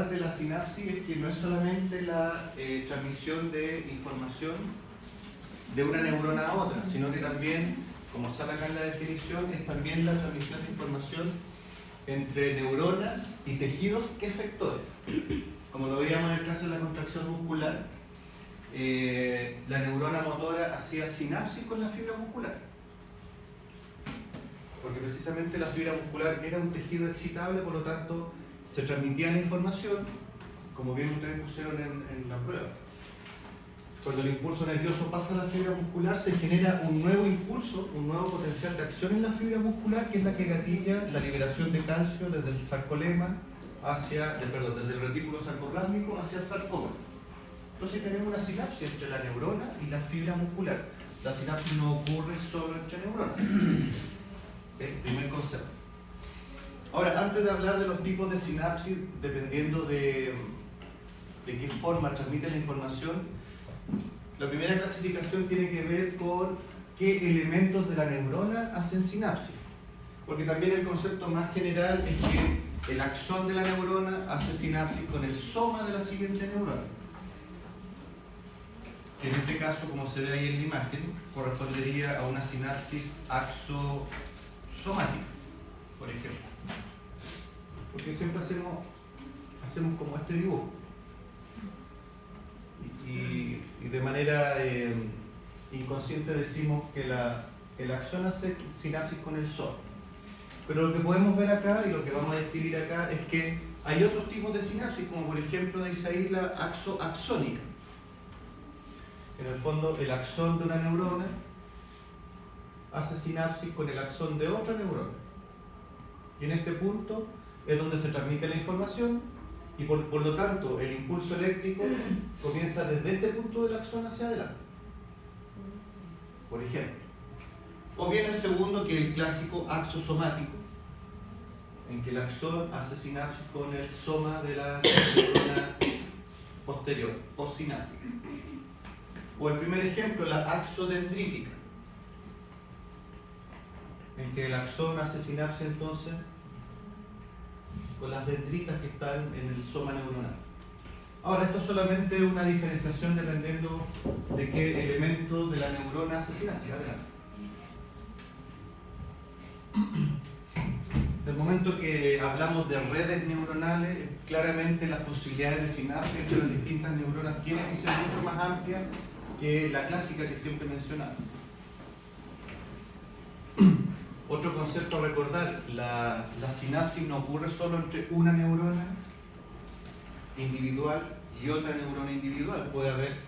particular de la sinapsis es que no es solamente la transmisión de información de una neurona a otra, sino que también, como sale acá en la definición, es también la transmisión de información entre neuronas y tejidos efectores. Como lo veíamos en el caso de la contracción muscular, la neurona motora hacía sinapsis con la fibra muscular, porque precisamente la fibra muscular era un tejido excitable, por lo tanto se transmitía la información, como bien ustedes pusieron en la prueba. Cuando el impulso nervioso pasa a la fibra muscular, se genera un nuevo impulso, un nuevo potencial de acción en la fibra muscular, que es la que gatilla la liberación de calcio desde el sarcolema desde el retículo sarcoplásmico hacia el sarcoma. Entonces tenemos una sinapsis entre la neurona y la fibra muscular. La sinapsis no ocurre solo entre neuronas. ¿Okay? Primer concepto. Ahora, antes de hablar de los tipos de sinapsis, dependiendo de qué forma transmite la información, la primera clasificación tiene que ver con qué elementos de la neurona hacen sinapsis. Porque también el concepto más general es que el axón de la neurona hace sinapsis con el soma de la siguiente neurona. En este caso, como se ve ahí en la imagen, correspondería a una sinapsis axosomática, por ejemplo. Porque siempre hacemos como este dibujo. Y de manera inconsciente decimos que el axón hace sinapsis con el soma. Pero lo que podemos ver acá y lo que vamos a describir acá es que hay otros tipos de sinapsis, como por ejemplo dice ahí la axónica. En el fondo, el axón de una neurona hace sinapsis con el axón de otra neurona. Y en este punto es donde se transmite la información y por lo tanto el impulso eléctrico comienza desde este punto del axón hacia adelante. Por ejemplo. O bien el segundo, que es el clásico axosomático, en que el axón hace sinapsis con el soma de la neurona posterior, postsináptica. O el primer ejemplo, la axodendrítica, en que el axón hace sinapsis entonces con las dendritas que están en el soma neuronal. Ahora, esto es solamente una diferenciación dependiendo de qué elemento de la neurona hace sinapsis. Adelante. Del momento que hablamos de redes neuronales, claramente las posibilidades de sinapsis entre las distintas neuronas tienen que ser mucho más amplias que la clásica que siempre mencionamos. Otro concepto a recordar, la sinapsis no ocurre solo entre una neurona individual y otra neurona individual. Puede haber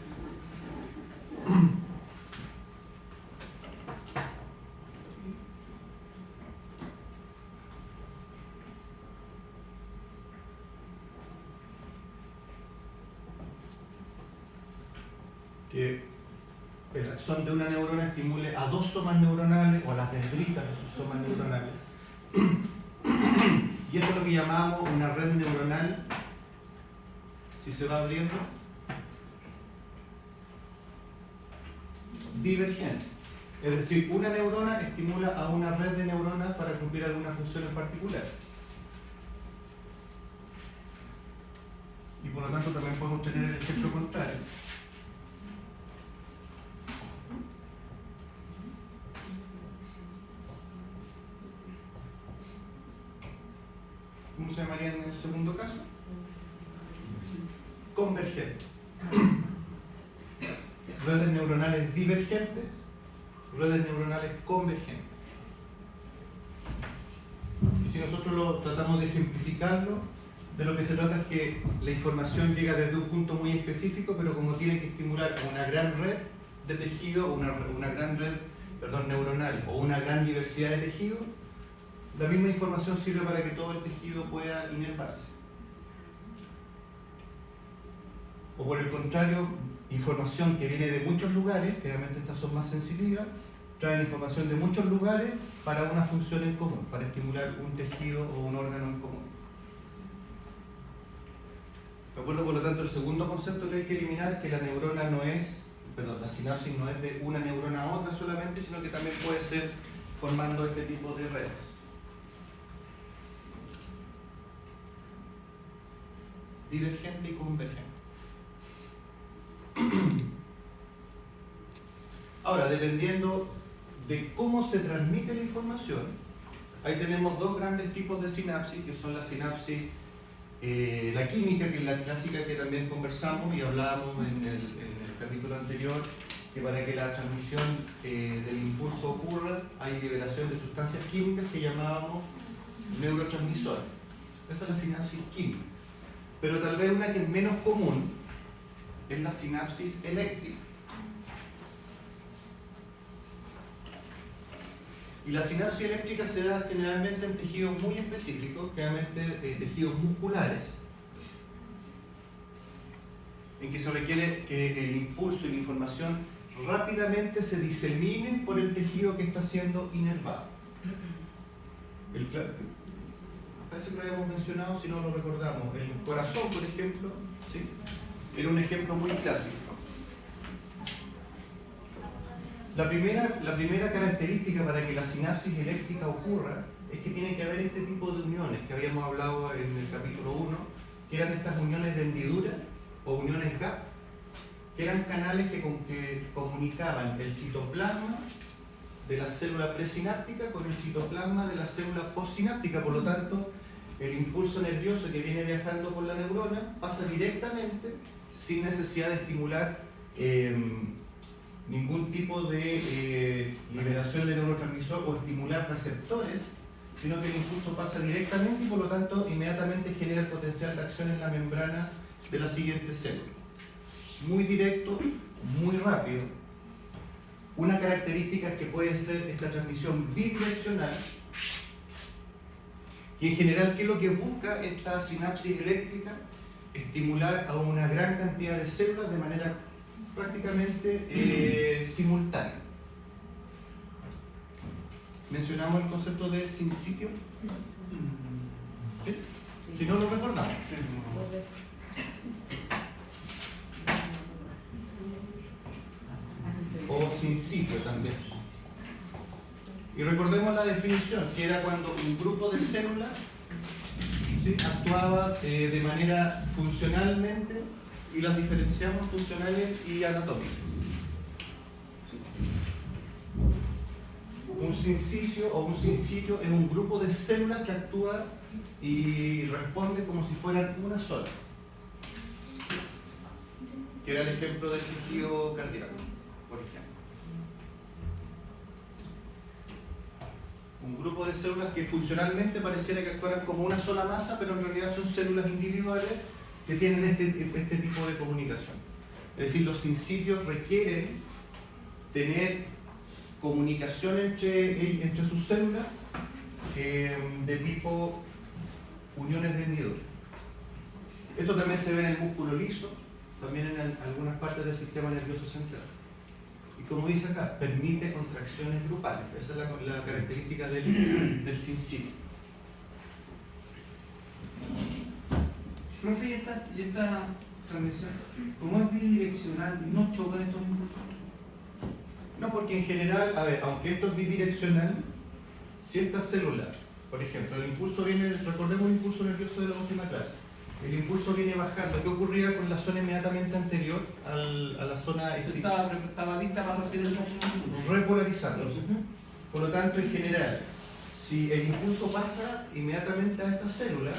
que el axón de una neurona estimule a dos somas neuronales o a las dendritas de sus somas neuronales. Y esto es lo que llamamos una red neuronal, si se va abriendo, divergente. Es decir, una neurona estimula a una red de neuronas para cumplir alguna función en particular. Y por lo tanto también podemos tener el ejemplo contrario. ¿Cómo se llamaría en el segundo caso? Convergente. Redes neuronales divergentes, redes neuronales convergentes. Y si nosotros lo tratamos de ejemplificarlo, de lo que se trata es que la información llega desde un punto muy específico, pero como tiene que estimular una gran red de tejido, una gran red neuronal o una gran diversidad de tejidos, la misma información sirve para que todo el tejido pueda inervarse. O por el contrario, información que viene de muchos lugares, generalmente estas son más sensitivas, traen información de muchos lugares para una función en común, para estimular un tejido o un órgano en común. ¿De acuerdo? Por lo tanto, el segundo concepto que hay que eliminar es que la neurona no es, la sinapsis no es de una neurona a otra solamente, sino que también puede ser formando este tipo de redes. divergente y convergente. Ahora, dependiendo de cómo se transmite la información, ahí tenemos dos grandes tipos de sinapsis, que son la sinapsis, la química, que es la clásica que también conversamos y hablábamos en el capítulo anterior, que para que la transmisión del impulso ocurra hay liberación de sustancias químicas que llamábamos neurotransmisores. Esa es la sinapsis química. Pero tal vez una que es menos común es la sinapsis eléctrica. Y la sinapsis eléctrica se da generalmente en tejidos muy específicos, generalmente tejidos musculares, en que se requiere que el impulso y la información rápidamente se diseminen por el tejido que está siendo inervado. Parece que lo habíamos mencionado, si no lo recordamos. El corazón, por ejemplo, ¿sí? Era un ejemplo muy clásico. La primera característica para que la sinapsis eléctrica ocurra es que tiene que haber este tipo de uniones que habíamos hablado en el capítulo 1, que eran estas uniones de hendidura o uniones gap, que eran canales que comunicaban el citoplasma de la célula presináptica con el citoplasma de la célula postsináptica. Por lo tanto, el impulso nervioso que viene viajando por la neurona pasa directamente, sin necesidad de estimular ningún tipo de liberación de neurotransmisor o estimular receptores, sino que el impulso pasa directamente y por lo tanto inmediatamente genera el potencial de acción en la membrana de la siguiente célula. Muy directo, muy rápido. Una característica es que puede ser esta transmisión bidireccional, y en general, ¿qué es lo que busca esta sinapsis eléctrica? Estimular a una gran cantidad de células de manera prácticamente simultánea. ¿Mencionamos el concepto de sincitio? ¿Sí? Si no lo recordamos. O sincitio también. Y recordemos la definición, que era cuando un grupo de células, ¿sí?, actuaba de manera funcionalmente, y las diferenciamos funcionales y anatómicas. Un sincicio o un sincitio es un grupo de células que actúa y responde como si fueran una sola, que era el ejemplo del tejido cardíaco, por ejemplo. Un grupo de células que funcionalmente pareciera que actuaran como una sola masa, pero en realidad son células individuales que tienen este tipo de comunicación. Es decir, los sincitios requieren tener comunicación entre sus células de tipo uniones de hendidura. Esto también se ve en el músculo liso, también en algunas partes del sistema nervioso central. Y como dice acá, permite contracciones grupales. Esa es la característica del sincitio. Profe, y esta transmisión, como es bidireccional, ¿no chocan estos impulsos? No, porque en general, a ver, aunque esto es bidireccional, si esta célula, por ejemplo, el impulso viene, recordemos el impulso nervioso de la última clase, el impulso viene bajando. ¿Qué ocurría con la zona inmediatamente anterior a la zona Estaba lista para recibir el impulso. repolarizándose. Por lo tanto, en general, si el impulso pasa inmediatamente a esta célula,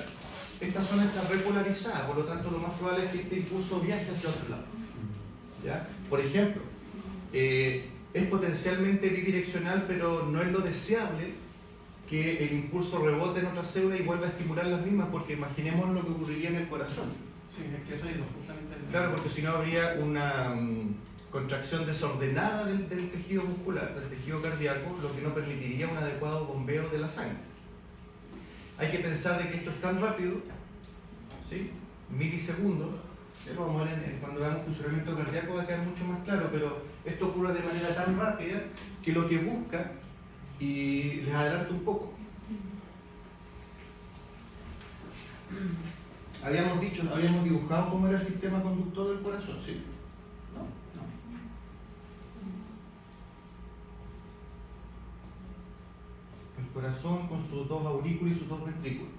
esta zona está repolarizada, por lo tanto lo más probable es que este impulso viaje hacia otro lado. ¿Ya? Por ejemplo, es potencialmente bidireccional, pero no es lo deseable que el impulso rebote en otras células y vuelva a estimular las mismas, porque imaginemos lo que ocurriría en el corazón. Sí, es que eso es justamente... Claro, porque si no habría una contracción desordenada del tejido muscular, del tejido cardíaco, lo que no permitiría un adecuado bombeo de la sangre. Hay que pensar de que esto es tan rápido, ¿sí?, milisegundos, lo vamos a ver cuando veamos funcionamiento cardíaco va a quedar mucho más claro, pero esto ocurre de manera tan rápida que lo que busca, y les adelanto un poco, habíamos dibujado cómo era el sistema conductor del corazón, ¿sí? No. El corazón con sus dos aurículas y sus dos ventrículos.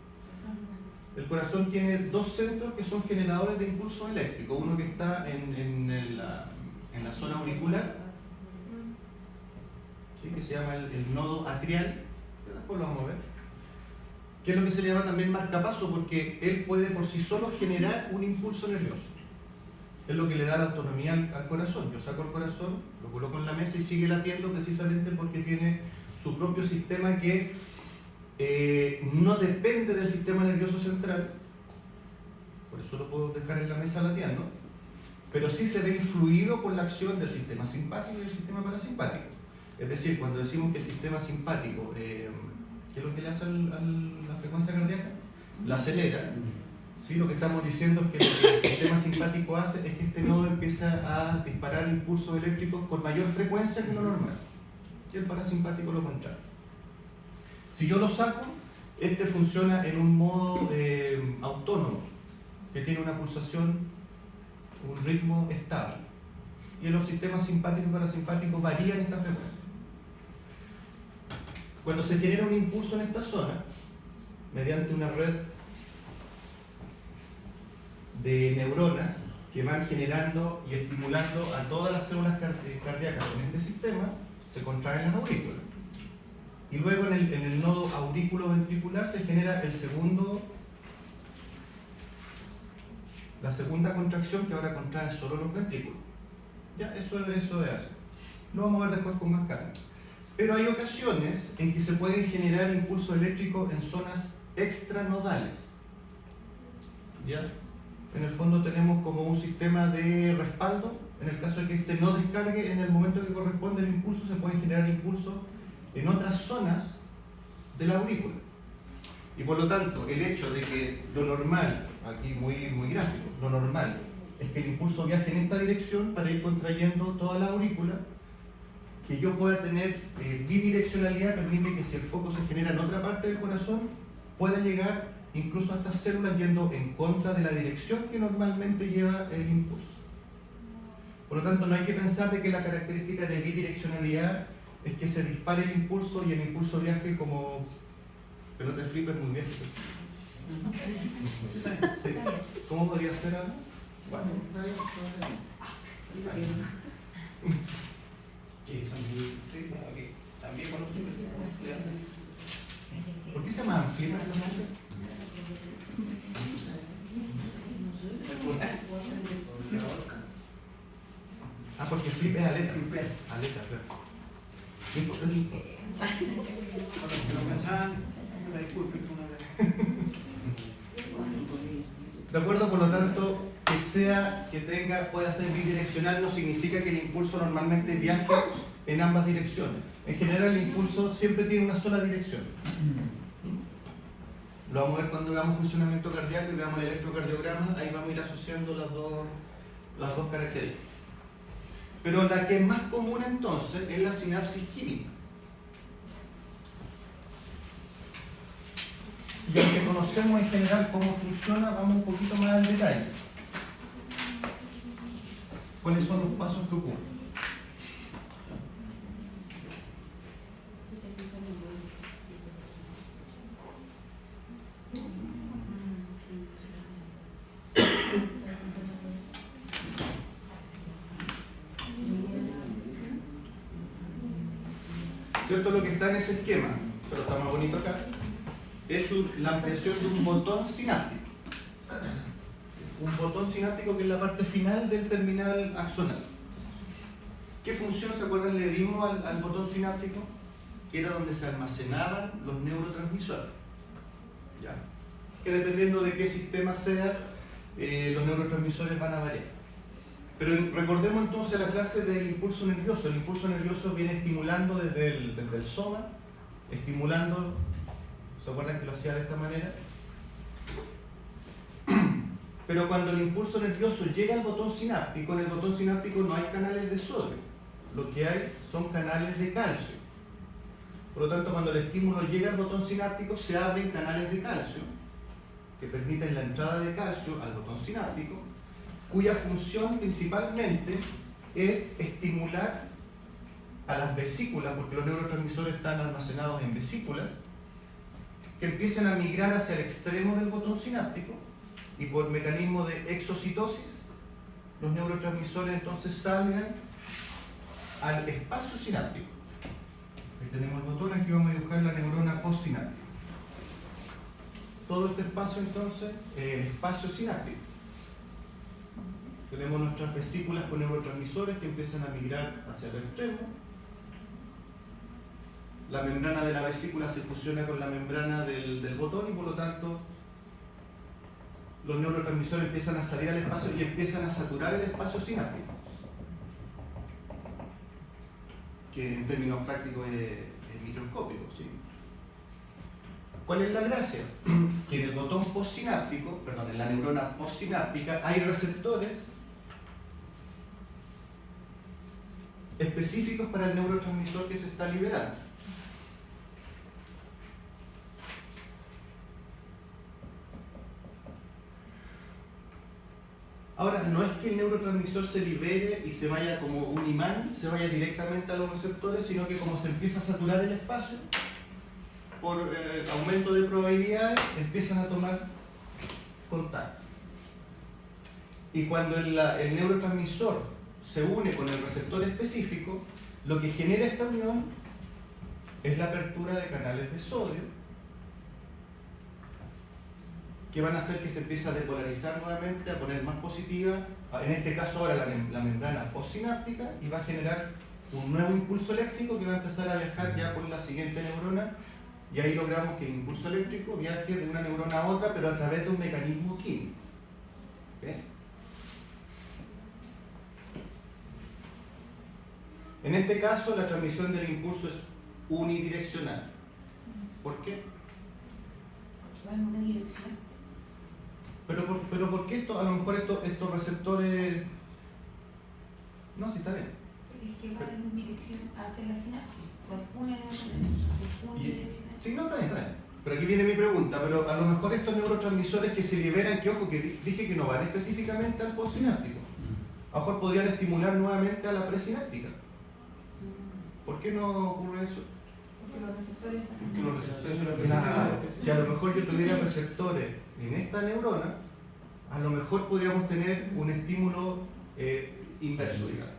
El corazón tiene dos centros que son generadores de impulso eléctrico. Uno que está en la zona auricular, ¿sí? Que se llama el nodo atrial, que después lo vamos a ver, que es lo que se le llama también marcapaso, porque él puede por sí solo generar un impulso nervioso. Es lo que le da la autonomía al corazón. Yo saco el corazón, lo coloco en la mesa y sigue latiendo precisamente porque tiene su propio sistema que no depende del sistema nervioso central, por eso lo puedo dejar en la mesa latiendo, pero sí se ve influido por la acción del sistema simpático y del sistema parasimpático. Es decir, cuando decimos que el sistema simpático, ¿qué es lo que le hace a la frecuencia cardíaca? La acelera. ¿Sí? Lo que estamos diciendo es que lo que el sistema simpático hace es que este nodo empieza a disparar impulsos eléctricos con mayor frecuencia que lo normal, y el parasimpático lo contrario. Si yo lo saco, este funciona en un modo autónomo, que tiene una pulsación, un ritmo estable. Y en los sistemas simpáticos y parasimpáticos varían esta frecuencia. Cuando se genera un impulso en esta zona, mediante una red de neuronas que van generando y estimulando a todas las células cardíacas en este sistema, se contraen las aurículas. Y luego en el nodo aurículo-ventricular se genera la segunda contracción, que ahora contrae solo los ventrículos. Ya, eso es así. Lo vamos a ver después con más calma. Pero hay ocasiones en que se pueden generar impulsos eléctricos en zonas extranodales. ¿Ya? En el fondo tenemos como un sistema de respaldo. En el caso de que este no descargue en el momento que corresponde el impulso, se pueden generar impulsos en otras zonas de la aurícula. Y por lo tanto, el hecho de que lo normal, aquí muy gráfico, lo normal es que el impulso viaje en esta dirección para ir contrayendo toda la aurícula, que yo pueda tener bidireccionalidad permite que si el foco se genera en otra parte del corazón, pueda llegar incluso a estas células yendo en contra de la dirección que normalmente lleva el impulso. Por lo tanto, no hay que pensar de que la característica de bidireccionalidad es que se dispare el impulso y el impulso viaje como pelota de flipper muy bien. Sí. ¿Cómo podría ser algo? Bueno. Que son que también con los flippers. ¿Por qué se llaman flipper los nombres? Ah, porque flip es aleta. Aleta, claro. De acuerdo, por lo tanto, pueda ser bidireccional no significa que el impulso normalmente viaje en ambas direcciones. En general, el impulso siempre tiene una sola dirección. Lo vamos a ver cuando veamos funcionamiento cardíaco y veamos el electrocardiograma. Ahí vamos a ir asociando las dos características. Pero la que es más común entonces es la sinapsis química. Y aunque conocemos en general cómo funciona, vamos un poquito más al detalle. ¿Cuáles son los pasos que ocurren? ¿Cierto? Lo que está en ese esquema, pero está más bonito acá, es la ampliación de un botón sináptico. Un botón sináptico que es la parte final del terminal axonal. ¿Qué función, se acuerdan, le dimos al botón sináptico? Que era donde se almacenaban los neurotransmisores. ¿Ya? Que dependiendo de qué sistema sea, los neurotransmisores van a variar. Pero recordemos entonces la clase del impulso nervioso. El impulso nervioso viene estimulando desde el soma, estimulando, ¿se acuerdan que lo hacía de esta manera? Pero cuando el impulso nervioso llega al botón sináptico, en el botón sináptico no hay canales de sodio, lo que hay son canales de calcio. Por lo tanto, cuando el estímulo llega al botón sináptico, se abren canales de calcio que permiten la entrada de calcio al botón sináptico, cuya función principalmente es estimular a las vesículas, porque los neurotransmisores están almacenados en vesículas, que empiecen a migrar hacia el extremo del botón sináptico y por mecanismo de exocitosis los neurotransmisores entonces salgan al espacio sináptico. Ahí tenemos el botón, aquí vamos a dibujar la neurona postsináptica. Todo este espacio entonces es el espacio sináptico. Tenemos nuestras vesículas con neurotransmisores que empiezan a migrar hacia el extremo. La membrana de la vesícula se fusiona con la membrana del botón y por lo tanto los neurotransmisores empiezan a salir al espacio y empiezan a saturar el espacio sináptico, que en términos prácticos es microscópico, ¿sí? ¿Cuál es la gracia? Que en el botón postsináptico, perdón, en la neurona postsináptica hay receptores específicos para el neurotransmisor que se está liberando. Ahora, no es que el neurotransmisor se libere y se vaya como un imán, se vaya directamente a los receptores, sino que como se empieza a saturar el espacio, por aumento de probabilidades, empiezan a tomar contacto. Y cuando el neurotransmisor se une con el receptor específico, lo que genera esta unión es la apertura de canales de sodio, que van a hacer que se empiece a depolarizar nuevamente, a poner más positiva, en este caso ahora la membrana postsináptica, y va a generar un nuevo impulso eléctrico que va a empezar a viajar ya por la siguiente neurona, y ahí logramos que el impulso eléctrico viaje de una neurona a otra, pero a través de un mecanismo químico. ¿Okay? En este caso la transmisión del impulso es unidireccional. ¿Por qué? Porque va en una dirección. Pero ¿por qué esto, a lo mejor estos receptores... No, sí está bien. Es que va en una dirección hacia la sinapsis. Con una neurona unidireccional. Sí, no, está bien. Pero aquí viene mi pregunta, pero a lo mejor estos neurotransmisores que se liberan, que ojo, que dije que no van específicamente al postsináptico, a lo mejor podrían estimular nuevamente a la presináptica. ¿Por qué no ocurre eso? Porque los receptores están. Que los receptores son los Claro, receptores. si a lo mejor yo tuviera receptores en esta neurona, a lo mejor podríamos tener un estímulo inverso, digamos.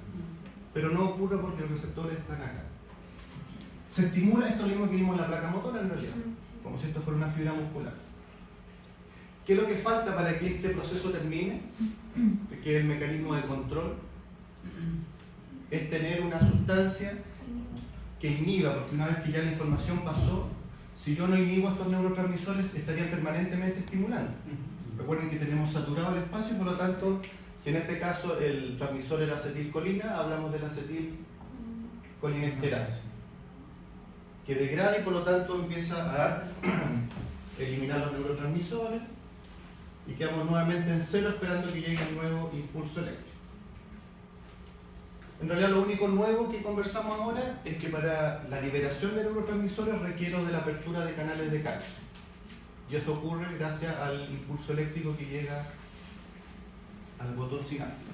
Pero no ocurre porque los receptores están acá. Se estimula, esto es lo mismo que vimos en la placa motora en realidad, como si esto fuera una fibra muscular. ¿Qué es lo que falta para que este proceso termine? Que es el mecanismo de control, es tener una sustancia que inhiba, porque una vez que ya la información pasó, si yo no inhibo estos neurotransmisores, estarían permanentemente estimulando. Recuerden que tenemos saturado el espacio y por lo tanto, si en este caso el transmisor era acetilcolina, hablamos de la acetilcolinesterasa, que degrada y por lo tanto empieza a eliminar los neurotransmisores y quedamos nuevamente en cero esperando que llegue un nuevo impulso eléctrico. En realidad lo único nuevo que conversamos ahora es que para la liberación de neurotransmisores requiero de la apertura de canales de calcio. Y eso ocurre gracias al impulso eléctrico que llega al botón sináptico.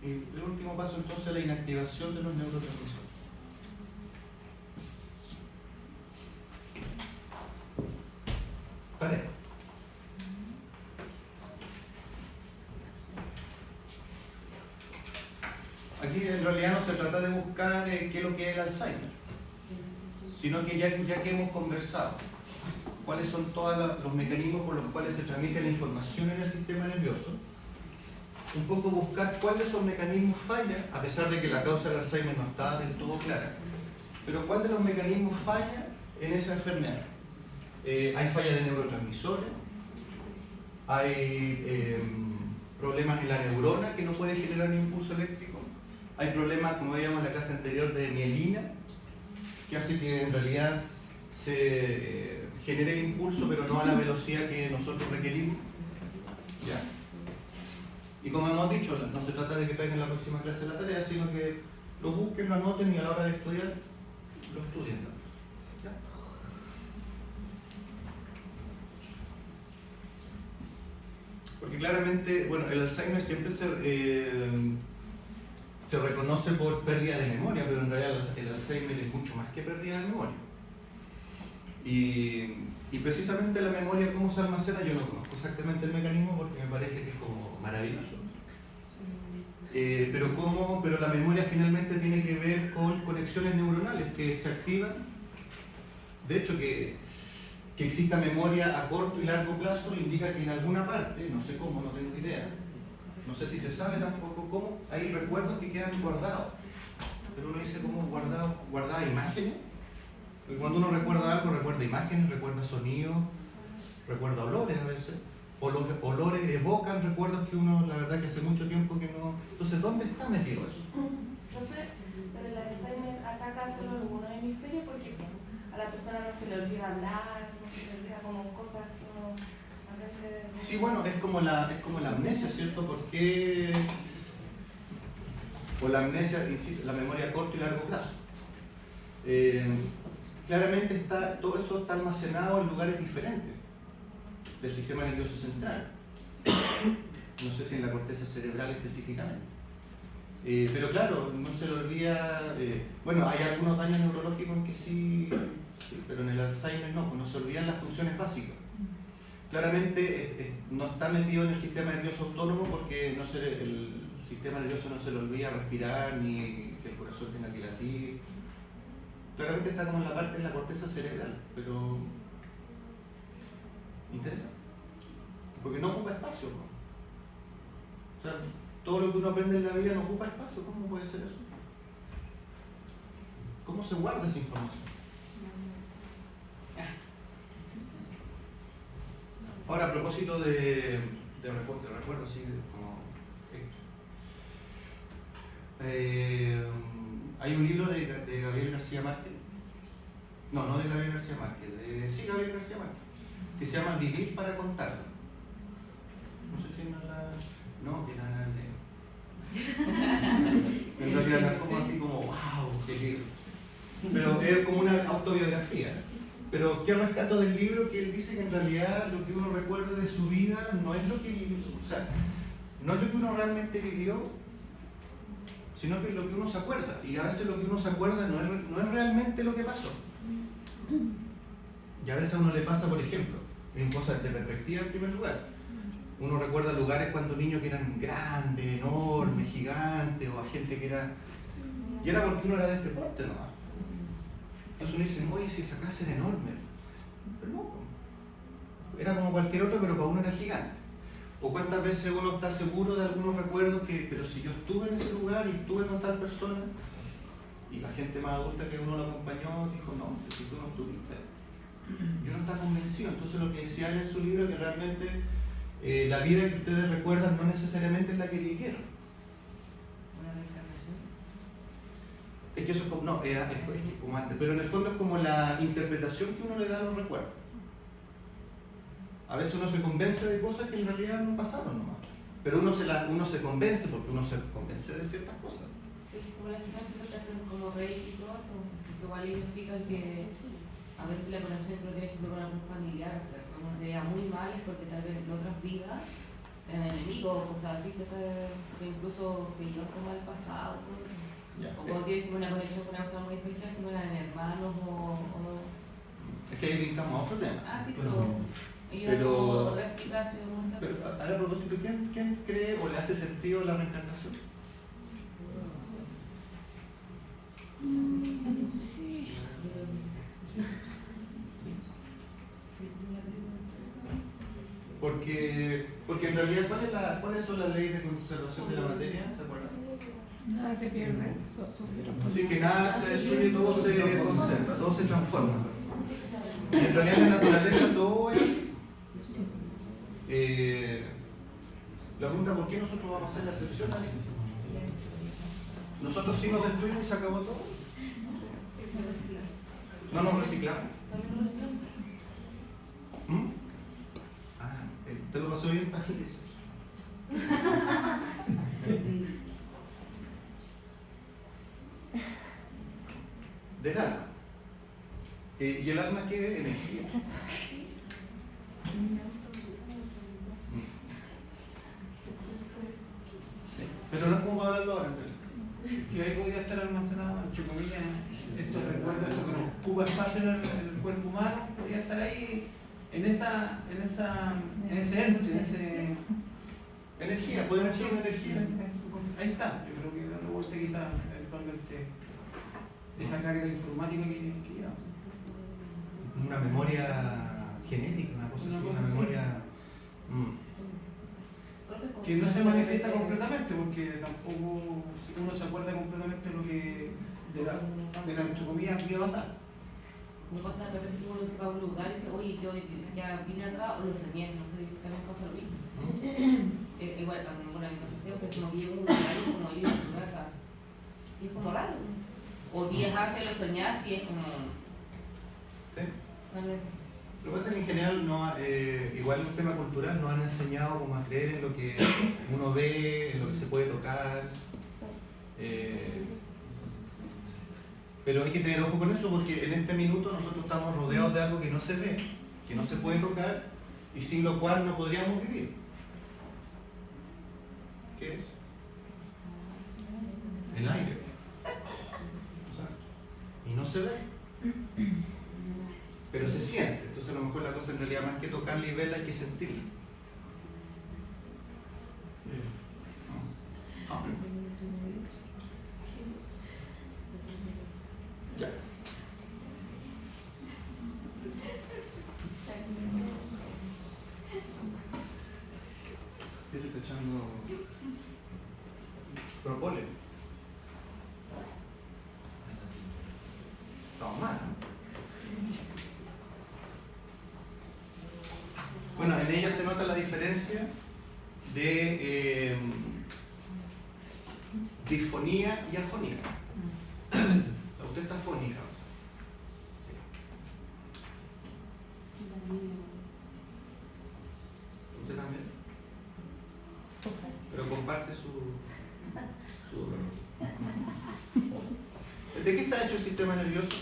Y el último paso entonces es la inactivación de los neurotransmisores. Vale. Aquí en realidad no se trata de buscar qué es lo que es el Alzheimer, sino que ya que hemos conversado cuáles son todos los mecanismos por los cuales se transmite la información en el sistema nervioso, un poco buscar cuál de esos mecanismos falla, a pesar de que la causa del Alzheimer no está del todo clara, pero cuál de los mecanismos falla en esa enfermedad. Hay falla de neurotransmisores, hay problemas en la neurona que no puede generar un impulso eléctrico, hay problemas, como veíamos en la clase anterior, de mielina, que hace que en realidad se genere el impulso, pero no a la velocidad que nosotros requerimos. ¿Ya? Y como hemos dicho, no se trata de que traigan la próxima clase la tarea, sino que lo busquen, lo anoten y a la hora de estudiar, lo estudien. ¿Ya? porque claramente, bueno, el Alzheimer siempre se reconoce por pérdida de memoria, pero en realidad el Alzheimer es mucho más que pérdida de memoria. Y precisamente la memoria, cómo se almacena, yo no conozco exactamente el mecanismo porque me parece que es como maravilloso. Pero la memoria finalmente tiene que ver con conexiones neuronales que se activan. De hecho, que exista memoria a corto y largo plazo indica que en alguna parte, no sé cómo, no tengo idea, no sé si se sabe tampoco cómo, hay recuerdos que quedan guardados. Pero uno dice cómo guardadas imágenes. Porque cuando uno recuerda algo, recuerda imágenes, recuerda sonidos, recuerda olores a veces. O los olores evocan recuerdos que uno, la verdad que hace mucho tiempo que no... Entonces, ¿dónde está metido eso? Profe, pero el Alzheimer ataca solo algunos hemisferios porque a la persona no se le olvida hablar, no se le olvida como cosas que uno a veces... Sí, bueno, es como la amnesia, ¿cierto? Porque o la amnesia, insisto, la memoria a corto y largo plazo. Claramente todo eso está almacenado en lugares diferentes del sistema nervioso central. No sé si en la corteza cerebral específicamente. Pero claro, no se le olvida... bueno, hay algunos daños neurológicos en que sí, pero en el Alzheimer no, pues no se olvidan las funciones básicas. Claramente no está metido en el sistema nervioso autónomo porque el sistema nervioso no se le olvida respirar ni que el corazón tenga que latir. Claramente está como en la parte de la corteza cerebral, pero interesante. Porque no ocupa espacio, ¿no? O sea, todo lo que uno aprende en la vida no ocupa espacio. ¿Cómo puede ser eso? ¿Cómo se guarda esa información? Ahora, a propósito de recuerdo, sí, como hay un libro de Gabriel García Márquez, no de Gabriel García Márquez, sí, Gabriel García Márquez, que se llama Vivir para contarlo. No sé si no, que nada de en realidad no es como así como, wow, qué libro. Pero es como una autobiografía. Pero ¿qué rescato del libro? Que él dice que en realidad lo que uno recuerda de su vida no es lo que vivió, o sea, no es lo que uno realmente vivió, sino que es lo que uno se acuerda. Y a veces lo que uno se acuerda no es realmente lo que pasó. Y a veces a uno le pasa, por ejemplo, en cosas de perspectiva en primer lugar. Uno recuerda lugares cuando niños que eran grandes, enormes, gigantes, o a gente que era... Y era porque uno era de este porte nomás. Entonces uno dice, oye, si esa casa era enorme. Pero no, era como cualquier otro, pero para uno era gigante. O cuántas veces uno está seguro de algunos recuerdos que, pero si yo estuve en ese lugar y estuve con tal persona, y la gente más adulta que uno lo acompañó dijo, no, si tú no estuviste. Yo no estaba convencido. Entonces lo que decía él en su libro es que realmente la vida que ustedes recuerdan no necesariamente es la que vivieron. ¿Una reencarnación? Es que eso es como, no, es como antes, pero en el fondo es como la interpretación que uno le da a los recuerdos. A veces uno se convence de cosas que en realidad no pasaron nomás. Pero uno se convence porque uno se convence de ciertas cosas. Sí, como las personas que hacen como reiki y todo eso, porque igual ellos explican que a veces la conexión que uno tiene con algún familiar, o sea, cuando uno se vea muy mal es porque tal vez en otras vidas eran enemigos, cosas así, que incluso te llevan como al pasado, todo eso. Ya, O cuando tienes como una conexión con una persona muy especial, como eran hermanos o... Es que ahí brincamos a otro tema. Ah, sí, pero ellos pero- como reexplicación, muchas Pero cosas. ahora a propósito, ¿quién cree o le hace sentido la reencarnación? Sí. Porque en realidad, ¿cuáles son las leyes de conservación de la materia? ¿Se acuerdan? Nada se pierde. Así que nada se destruye, todo se conserva, todo se transforma. Y en realidad en la naturaleza todo es así. La pregunta, ¿por qué nosotros vamos a hacer la excepción a eso? Nosotros sí nos destruimos y se acabó todo. No nos reciclamos. ¿Mm? Ah, ¿te lo pasó bien, Pajitis? Del alma. ¿Y el alma qué energía? Pero no es como para hablarlo ahora, en realidad. Que ahí podría estar almacenado, entre comillas, estos recuerdos, esto que nos ocupa espacio en el cuerpo humano, podría estar ahí en ese ente, en ese... Energía, puede ser una energía. Ahí está, yo creo que dando vuelta quizás eventualmente esa carga informática que lleva. Una memoria genética, una cosa Una así, cosa una así. memoria. Que no se manifiesta completamente, porque tampoco uno se acuerda completamente de la entre comillas vida pasada. Me pasa de repente que uno se va a un lugar y dice, oye, yo ya vine acá o lo soñé, no sé, también pasa lo mismo. Igual, bueno, a mí pasa siempre, es como que llego a un lugar y como yo estuve acá. Y es como raro. O días antes lo soñaste y es como... ¿Sí? Sale. Lo que pasa es que en general, igual en un tema cultural, nos han enseñado como a creer en lo que uno ve, en lo que se puede tocar. Pero hay que tener ojo con eso porque en este minuto nosotros estamos rodeados de algo que no se ve, que no se puede tocar y sin lo cual no podríamos vivir. ¿Qué es? El aire. Y no se ve. Pero se siente. Entonces a lo mejor la cosa en realidad más que tocarla y verla hay que sentirla. Ya. ¿Qué se está echando? Propone. Estamos mal, ¿no? Bueno, en ella se nota la diferencia de disfonía y afonía. Usted está afónica. ¿Usted también? Pero comparte su dolor. ¿De qué está hecho el sistema nervioso?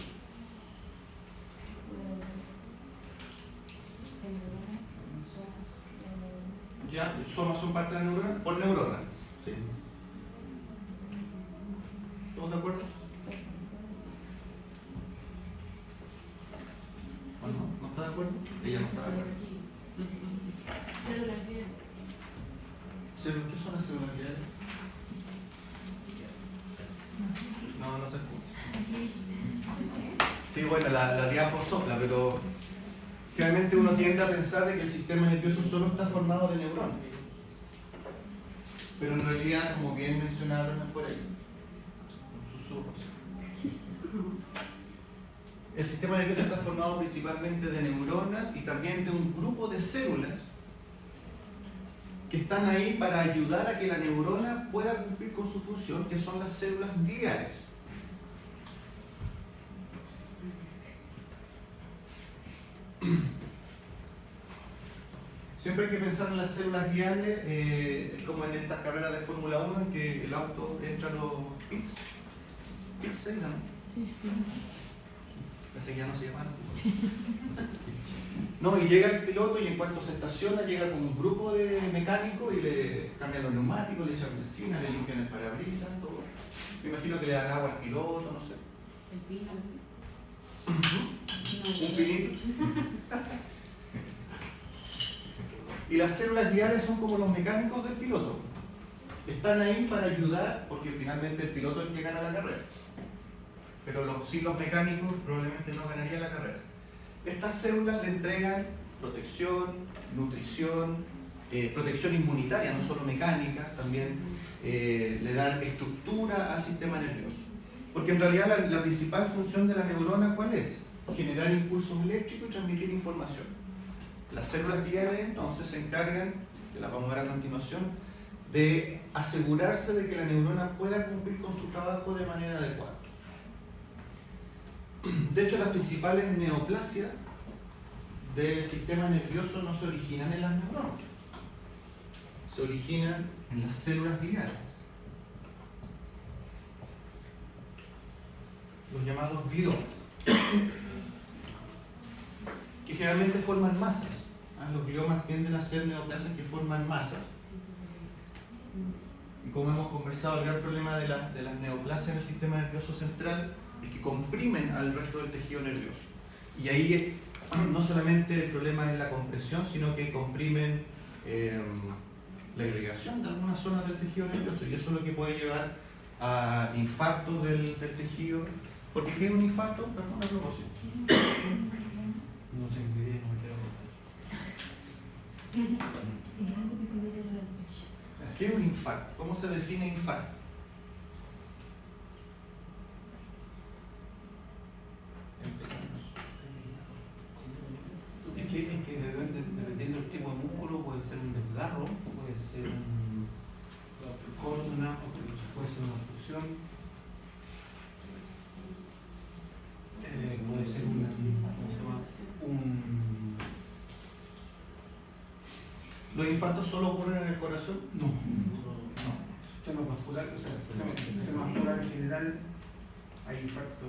Ya, son parte de la neurona, por neurona. Sí. ¿Todos de acuerdo? ¿O no? ¿No está de acuerdo? Ella no está de acuerdo. Células bien. ¿Qué son las células gliales? No se escucha. Sí, bueno, la diapo sopla, pero generalmente uno tiende a pensar de que el sistema nervioso solo está formado de neuronas. Pero en realidad, como bien mencionaron por ahí, con susurros, el sistema nervioso está formado principalmente de neuronas y también de un grupo de células que están ahí para ayudar a que la neurona pueda cumplir con su función, que son las células gliales. Siempre hay que pensar en las células gliales, es como en estas carreras de Fórmula 1 en que el auto entra a los pits. Pits se llaman. Sí. Pensé que ya no se llaman así. No, y llega el piloto y en cuanto se estaciona llega con un grupo de mecánicos y le cambian los neumáticos, le echan benzina, le limpian el parabrisas, todo. Me imagino que le dan agua al piloto, no sé. El pino. Un pilito. Y las células gliales son como los mecánicos del piloto. Están ahí para ayudar, porque finalmente el piloto es el que gana la carrera. Pero sin los mecánicos probablemente no ganaría la carrera. Estas células le entregan protección, nutrición, protección inmunitaria, no solo mecánica, también le dan estructura al sistema nervioso. Porque en realidad la principal función de la neurona, ¿cuál es? Generar impulsos eléctricos y transmitir información. Las células gliales entonces se encargan, que las vamos a ver a continuación, de asegurarse de que la neurona pueda cumplir con su trabajo de manera adecuada. De hecho, las principales neoplasias del sistema nervioso no se originan en las neuronas, se originan en las células gliales, los llamados gliomas, que generalmente forman masas. Los gliomas tienden a ser neoplasias que forman masas. Y como hemos conversado, el gran problema de las neoplasias en el sistema nervioso central es que comprimen al resto del tejido nervioso. Y ahí no solamente el problema es la compresión, sino que comprimen la irrigación de algunas zonas del tejido nervioso. Y eso es lo que puede llevar a infartos del tejido. Porque ¿qué es un infarto? Perdón, a propósito. No tengo idea, no me quiero acordar. ¿Qué es un infarto? ¿Cómo se define infarto? Empezamos. Es que dependiendo del tipo de músculo puede ser un desgarro, puede ser una puede ser una obstrucción, puede ser ¿cómo se llama? ¿Los infartos solo ocurren en el corazón? No. Sistema vascular, o sea, sistema vascular en general hay infarto.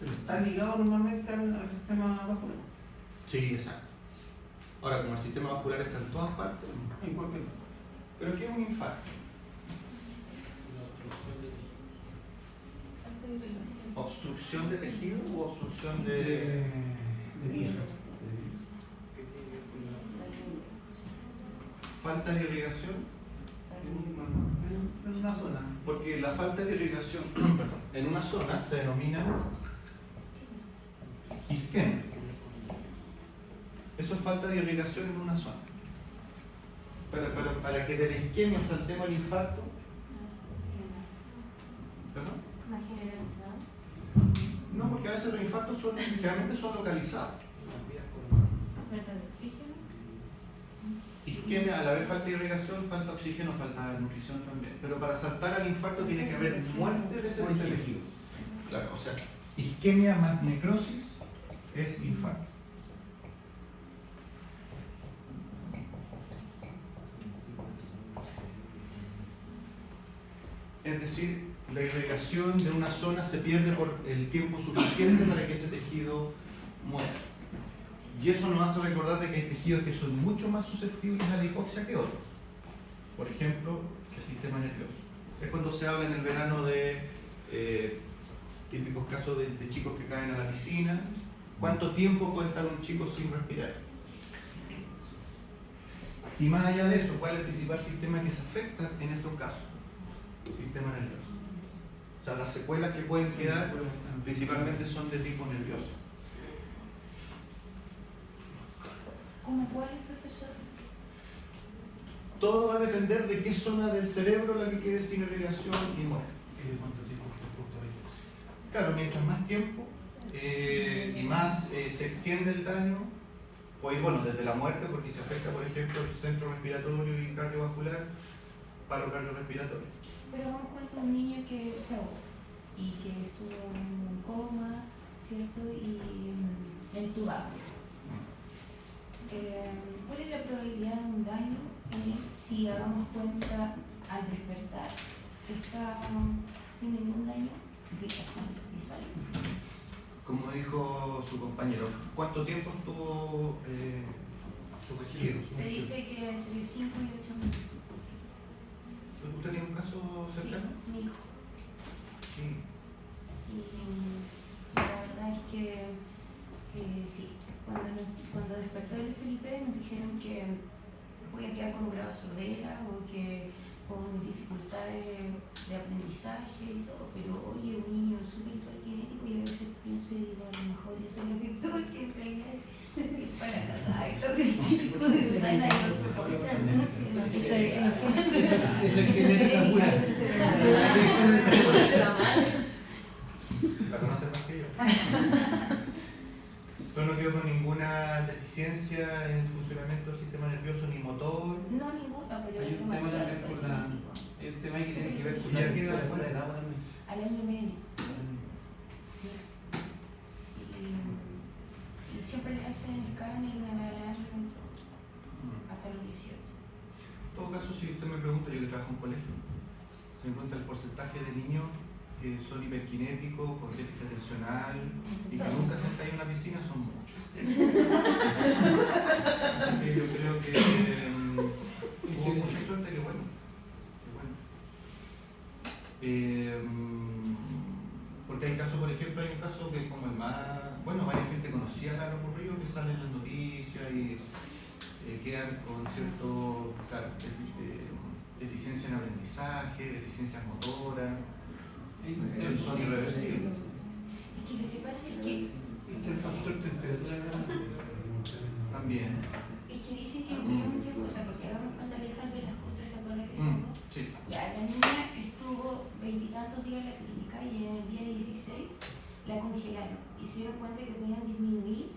Pero está ligado normalmente al sistema vascular. Sí, exacto. Ahora, como el sistema vascular está en todas partes, En cualquier parte. ¿pero qué es un infarto? ¿Obstrucción de tejido o obstrucción De vía. falta de irrigación? En una zona. Porque la falta de irrigación en una zona se denomina isquemia. Eso es falta de irrigación en una zona. Para que de la isquemia saltemos al infarto. ¿Perdón? Más generalizado. No, porque a veces los infartos generalmente son localizados. Falta de oxígeno. Isquemia, al haber falta de irrigación, falta oxígeno, falta de nutrición también. Pero para saltar al infarto tiene que haber muerte de ese tejido. Claro, o sea, isquemia más necrosis es infarto. Es decir, la irrigación de una zona se pierde por el tiempo suficiente para que ese tejido muera. Y eso nos hace recordar de que hay tejidos que son mucho más susceptibles a la hipoxia que otros. Por ejemplo, el sistema nervioso. Es cuando se habla en el verano de típicos casos de chicos que caen a la piscina. ¿Cuánto tiempo puede estar un chico sin respirar? Y más allá de eso, ¿cuál es el principal sistema que se afecta en estos casos? El sistema nervioso. O sea, las secuelas que pueden quedar principalmente son de tipo nervioso. ¿Cómo cuál es, profesor? Todo va a depender de qué zona del cerebro la que quede sin irrigación y muere. ¿Y de cuánto tiempo producto de hipoxia? Claro, mientras más tiempo y más se extiende el daño, pues bueno, desde la muerte, porque se afecta, por ejemplo, el centro respiratorio y cardiovascular, paro cardiorrespiratorio. Pero vamos a cuenta un niño que se ahogó y que estuvo en coma, ¿cierto? Y entubado. ¿Cuál es la probabilidad de un daño si hagamos cuenta al despertar está sin ningún daño visual? Como dijo su compañero, ¿cuánto tiempo estuvo sumergido? Se dice que entre 5 y 8 minutos. ¿Usted tiene un caso cercano? Sí, mi hijo. Sí. Y la verdad es que sí, cuando despertó el Felipe nos dijeron que podía quedar con un grado de sordera o que con dificultades de aprendizaje y todo, pero oye, un niño súper hiperkinético y a veces pienso y digo, a lo mejor eso es lo que todo, que en realidad es para cagar, lo que el chico de verdad nadie lo soporta, no sé, no sé. Eso es genética pura. ¿La conoces más que yo? Pero no quedó con ninguna deficiencia en funcionamiento del sistema nervioso ni motor. No, ninguna, pero Hay es un tema demasiado también con la. hiperkinético. Hay un tema ahí que tiene que ver con Ya la queda fuera del agua también. Al año y medio, sí. Y siempre le hacen escáner, una vez al año y todo, hasta los 18. En todo caso, si usted me pregunta, yo que trabajo en colegio, se me pregunta el porcentaje de niños que son hiperkinéticos, con déficit atencional y que nunca se han caído en una piscina, son muchos. Así que yo creo que hubo mucha suerte que bueno. Porque hay casos, por ejemplo, hay un caso que es como el más, bueno, varias gente conocía a lo ocurrido que salen en las noticias y quedan con cierto, claro, deficiencia en aprendizaje, deficiencias motoras, son irreversibles. Es que lo que pasa es que el factor temperatura También. es que dice que influye muchas cosas, porque hagamos cuenta Alejandro de las costas, ¿se acuerda que sacó? Sí. Ya, la niña estuvo 20 y tantos días en la clínica y en el día 16 la congelaron y se dieron cuenta que podían disminuir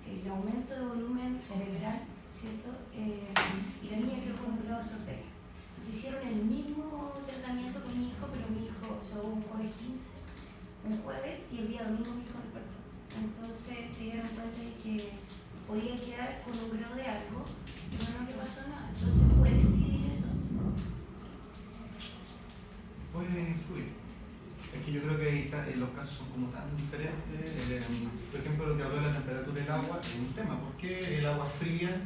el aumento de volumen cerebral, ¿cierto? Y la niña quedó con un grado de sordera. Entonces hicieron el mismo tratamiento con mi hijo, pero mi hijo se un jueves 15, un jueves, y el día domingo mi hijo despertó. Entonces se dieron cuenta de que podía quedar con un grado de algo, pero no le pasó nada. Entonces puede decidir eso. Puede influir. Es que yo creo que los casos son como tan diferentes. Por ejemplo, lo que habló de la temperatura del agua es un tema. ¿Por qué el agua fría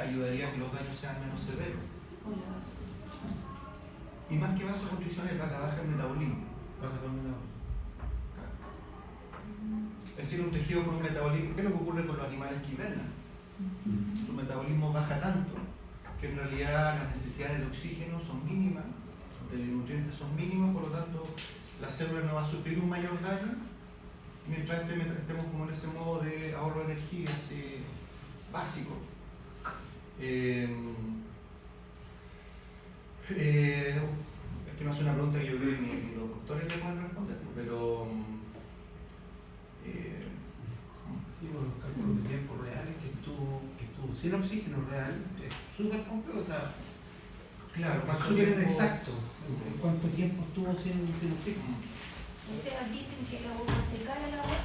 ayudaría a que los daños sean menos severos? Y más que vasoconstricción es la baja del metabolismo. Es decir, un tejido con un metabolismo, ¿qué es lo que ocurre con los animales que hibernan? Su metabolismo baja tanto que en realidad las necesidades de oxígeno son mínimas, de nutrientes son mínimos, por lo tanto la célula no va a sufrir un mayor daño mientras estemos como en ese modo de ahorro de energía así, básico. Es que me hace una pregunta que yo creo que ni los doctores le pueden responder, pero sí, por los cálculos de tiempo reales que estuvo sin oxígeno real, es súper complejo, o sea, claro, es súper inexacto cuánto tiempo estuvo sin oxígeno. O sea, dicen que la boca se cae al agua,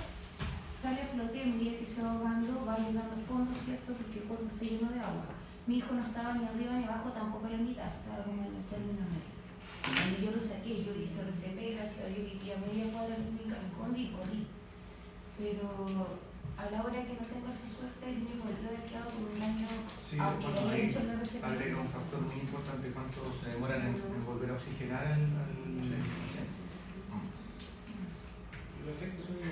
sale a flote, a medida que se va ahogando, va llegando al fondo, ¿cierto? Porque el cuerpo está lleno de agua. Mi hijo no estaba ni arriba ni abajo, tampoco en la mitad, estaba como en el término medio. Cuando yo lo saqué, yo le hice RCP, gracias a Dios, vivía a media cuadra de la clínica, me escondí y corrí. Pero a la hora que no tengo esa suerte, el niño podría haber quedado con un daño, sí, aunque bueno, le haya ahí hecho el RCP. agrega un factor muy importante cuánto se demoran en volver a oxigenar al paciente. Los efectos son Es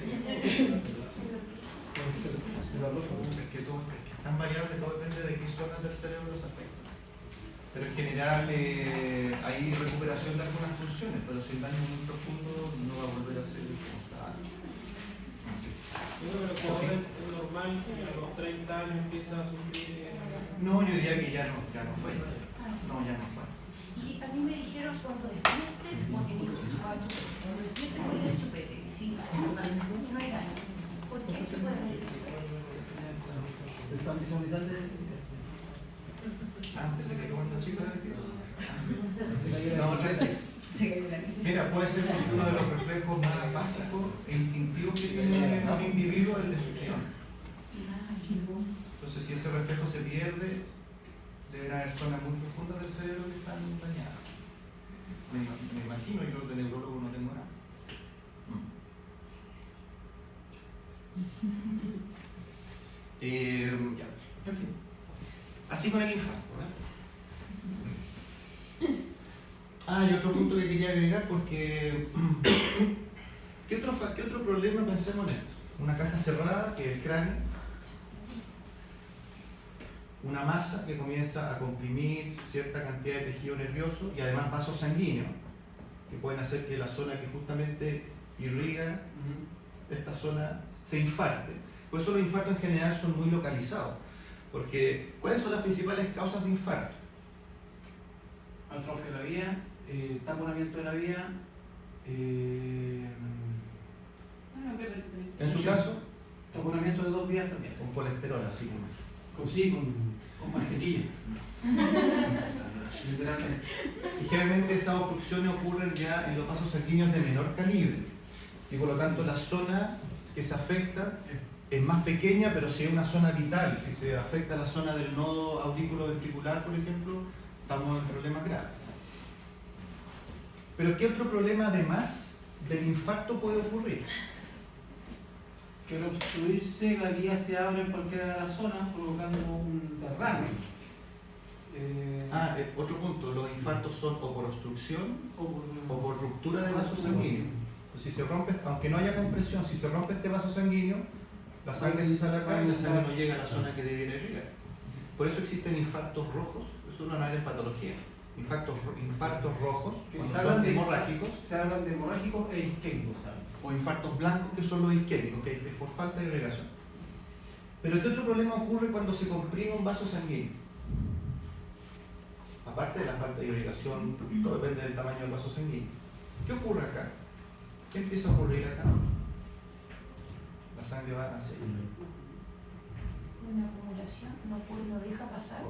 que es tan variable, todo depende de qué zonas del cerebro se afectan. Pero en general hay recuperación de algunas funciones, pero si el daño es muy profundo no va a volver a ser como estaba antes. pero como ahora es normal que a los 30 años empieza a sufrir. No, yo diría que ya no fue. No, ya no fue. Y a mí me dijeron cuando despierte, porque mi hijo estaba chupete, cuando despierte con el chupete, si no hay daño. ¿Por qué se puede ver eso? ¿Están visualizando? Antes se quedó cuando chico, ¿no? No, Mira, puede ser uno de los reflejos más básicos e instintivos que tiene un individuo el de succión. Entonces, si ese reflejo se pierde, deben haber zonas muy profundas del cerebro que están dañadas. Me imagino, yo de neurólogo no tengo nada. Ya, en fin. Así con el infarto. Y otro punto que quería agregar porque ¿qué otro problema pensemos en esto? Una caja cerrada, que es el cráneo, una masa que comienza a comprimir cierta cantidad de tejido nervioso y además vasos sanguíneos que pueden hacer que la zona que justamente irriga esta zona se infarte. Por eso los infartos en general son muy localizados, porque ¿cuáles son las principales causas de infarto? Atrofia de la vía, taponamiento de la vía, En su caso, taponamiento de dos vías también. con colesterol, así como. Con mantequilla. Literalmente. Y generalmente esas obstrucciones ocurren ya en los vasos sanguíneos de menor calibre y por lo tanto la zona que se afecta es más pequeña, pero si es una zona vital, si se afecta la zona del nodo auriculoventricular, por ejemplo, estamos en problemas graves. Pero ¿qué otro problema además del infarto puede ocurrir? Que al obstruirse la vía se abre en cualquiera de las zonas, provocando un derrame. Otro punto, los infartos son o por obstrucción o por ruptura de vaso sanguíneo. Si se rompe, aunque no haya compresión, si se rompe este vaso sanguíneo, la sangre se sale acá y la sangre no llega a la zona que debiera llegar. Por eso existen infartos rojos, eso no es en patología. Infartos rojos, Que cuando se hablan son de hemorrágicos, se hablan de hemorrágicos e isquémicos, ¿sabes? o infartos blancos, que son los isquémicos, que es por falta de irrigación. Pero ¿qué otro problema ocurre cuando se comprime un vaso sanguíneo? Aparte de la falta de irrigación, todo depende del tamaño del vaso sanguíneo. ¿Qué ocurre acá? ¿Qué empieza a ocurrir acá? La sangre va a seguir. Una acumulación, no deja pasar.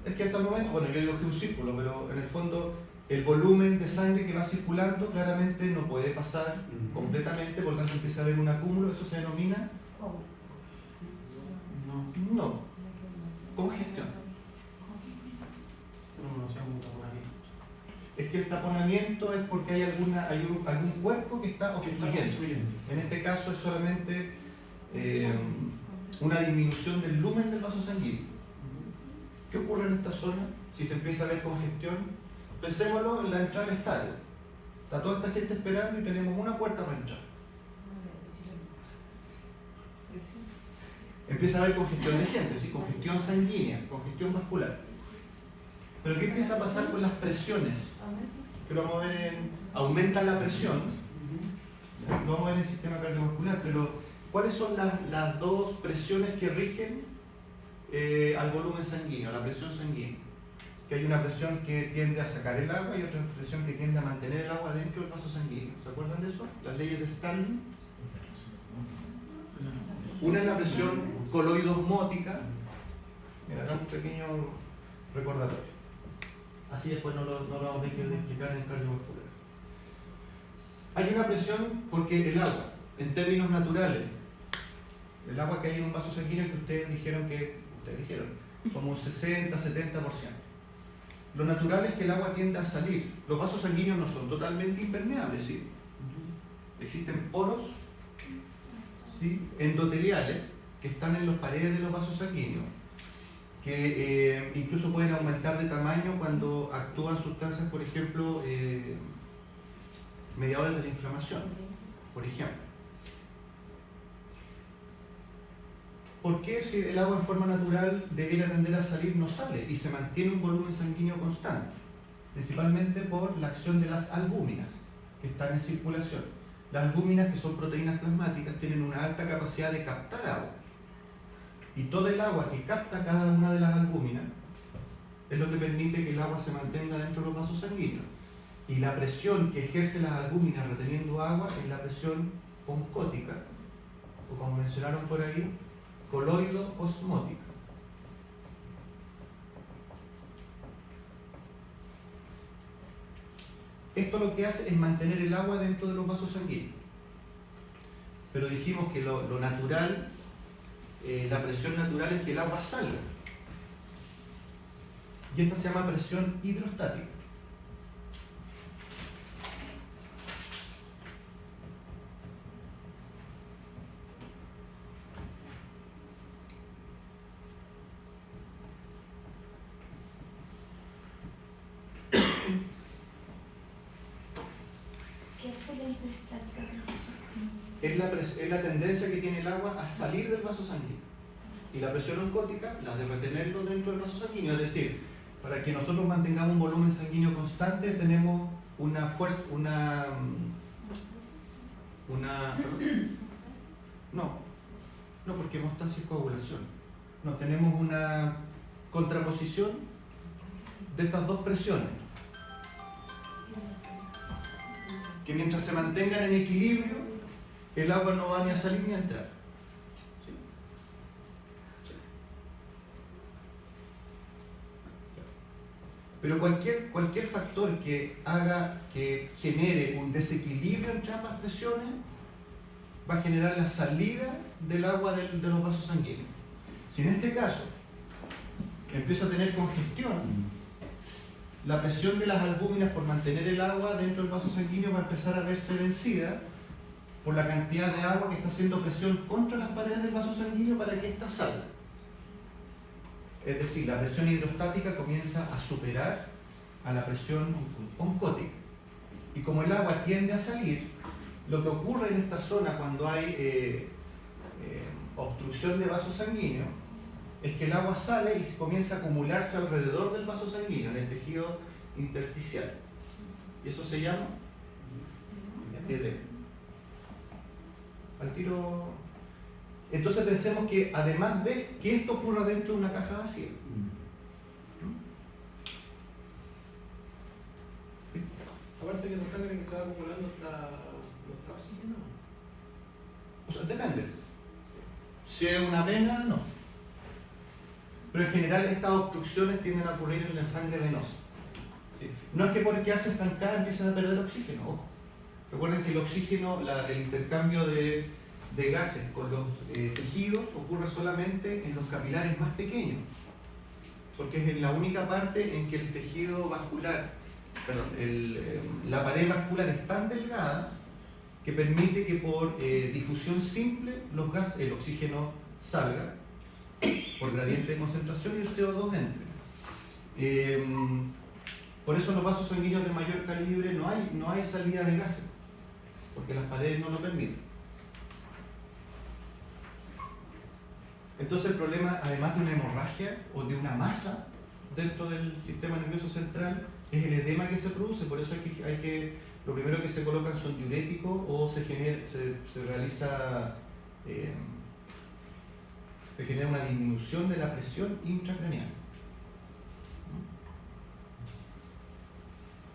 Es que hasta el momento, bueno, yo digo que es un círculo, pero en el fondo el volumen de sangre que va circulando claramente no puede pasar completamente, por lo tanto empieza a haber un acúmulo, eso se denomina ¿Cómo? no, congestión. No sé cómo taponamiento. Es que el taponamiento es porque hay algún cuerpo que está obstruyendo. En este caso es solamente una disminución del lumen del vaso sanguíneo. ¿Qué ocurre en esta zona? Si se empieza a ver congestión, pensémoslo en la entrada del estadio. Está toda esta gente esperando y tenemos una puerta para entrar. Empieza a haber congestión de gente, ¿sí? Congestión sanguínea, congestión vascular. Pero ¿qué empieza a pasar con las presiones? Que lo vamos a ver aumenta la presión, lo vamos a ver en el sistema cardiovascular, pero ¿cuáles son las dos presiones que rigen al volumen sanguíneo, a la presión sanguínea? Que hay una presión que tiende a sacar el agua y otra presión que tiende a mantener el agua dentro del vaso sanguíneo. ¿Se acuerdan de eso? Las leyes de Stalin. Una es la presión coloidosmótica. Mira, acá un pequeño recordatorio. Así después no lo vamos a explicar en el cardiovascular. Hay una presión porque el agua, en términos naturales, el agua que hay en un vaso sanguíneo que ustedes dijeron, como un 60-70%. Lo natural es que el agua tienda a salir. Los vasos sanguíneos no son totalmente impermeables, ¿sí? Existen poros, ¿sí?, endoteliales que están en las paredes de los vasos sanguíneos, que incluso pueden aumentar de tamaño cuando actúan sustancias, por ejemplo, mediadores de la inflamación, por ejemplo. ¿Por qué si el agua en forma natural debiera tender a salir no sale y se mantiene un volumen sanguíneo constante? Principalmente por la acción de las albúminas que están en circulación. Las albúminas, que son proteínas plasmáticas, tienen una alta capacidad de captar agua. Y todo el agua que capta cada una de las albúminas es lo que permite que el agua se mantenga dentro de los vasos sanguíneos. Y la presión que ejerce las albúminas reteniendo agua es la presión oncótica, o como mencionaron por ahí, coloido-osmótica. Esto lo que hace es mantener el agua dentro de los vasos sanguíneos. Pero dijimos que lo natural, la presión natural es que el agua salga. Y esta se llama presión hidrostática. ¿Qué hace la hiperestática, profesor? Es la tendencia que tiene el agua a salir del vaso sanguíneo. Y la presión oncótica, la de retenerlo dentro del vaso sanguíneo. Es decir, para que nosotros mantengamos un volumen sanguíneo constante, tenemos una fuerza, no, porque hemostasis es coagulación. No, tenemos una contraposición de estas dos presiones, que mientras se mantengan en equilibrio, el agua no va ni a salir ni a entrar. ¿Sí? Pero cualquier factor que genere un desequilibrio entre ambas presiones va a generar la salida del agua de los vasos sanguíneos. Si en este caso empieza a tener congestión, la presión de las albúminas por mantener el agua dentro del vaso sanguíneo va a empezar a verse vencida por la cantidad de agua que está haciendo presión contra las paredes del vaso sanguíneo para que ésta salga. Es decir, la presión hidrostática comienza a superar a la presión oncótica. Y como el agua tiende a salir, lo que ocurre en esta zona cuando hay obstrucción de vaso sanguíneo es que el agua sale y comienza a acumularse alrededor del vaso sanguíneo, en el tejido intersticial. Y eso se llama edema. Al tiro. Entonces pensemos que además de que esto ocurra dentro de una caja vacía. Aparte que esa sangre que se va acumulando no está oxigenada. O sea, depende. Si es una vena, no. Pero en general estas obstrucciones tienden a ocurrir en la sangre venosa. ¿Sí? No es que porque hace estancada empiecen a perder oxígeno. Ojo. Recuerden que el oxígeno, el intercambio de gases con los tejidos ocurre solamente en los capilares más pequeños. Porque es la única parte en que el tejido vascular, la pared vascular es tan delgada que permite que por difusión simple el oxígeno salga por gradiente de concentración y el CO2 entre. Por eso en los vasos sanguíneos de mayor calibre no hay salida de gases, porque las paredes no lo permiten. Entonces el problema, además de una hemorragia o de una masa dentro del sistema nervioso central, es el edema que se produce. Por eso lo primero que se colocan son diuréticos o se genera una disminución de la presión intracraneal.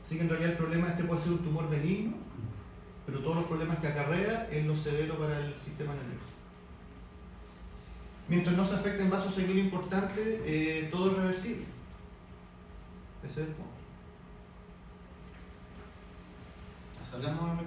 Así que en realidad el problema puede ser un tumor benigno, pero todos los problemas que acarrea es lo severo para el sistema nervioso. Mientras no se afecten vasos sanguíneos importantes, todo es reversible. Ese es el punto. ¿Salgamos a la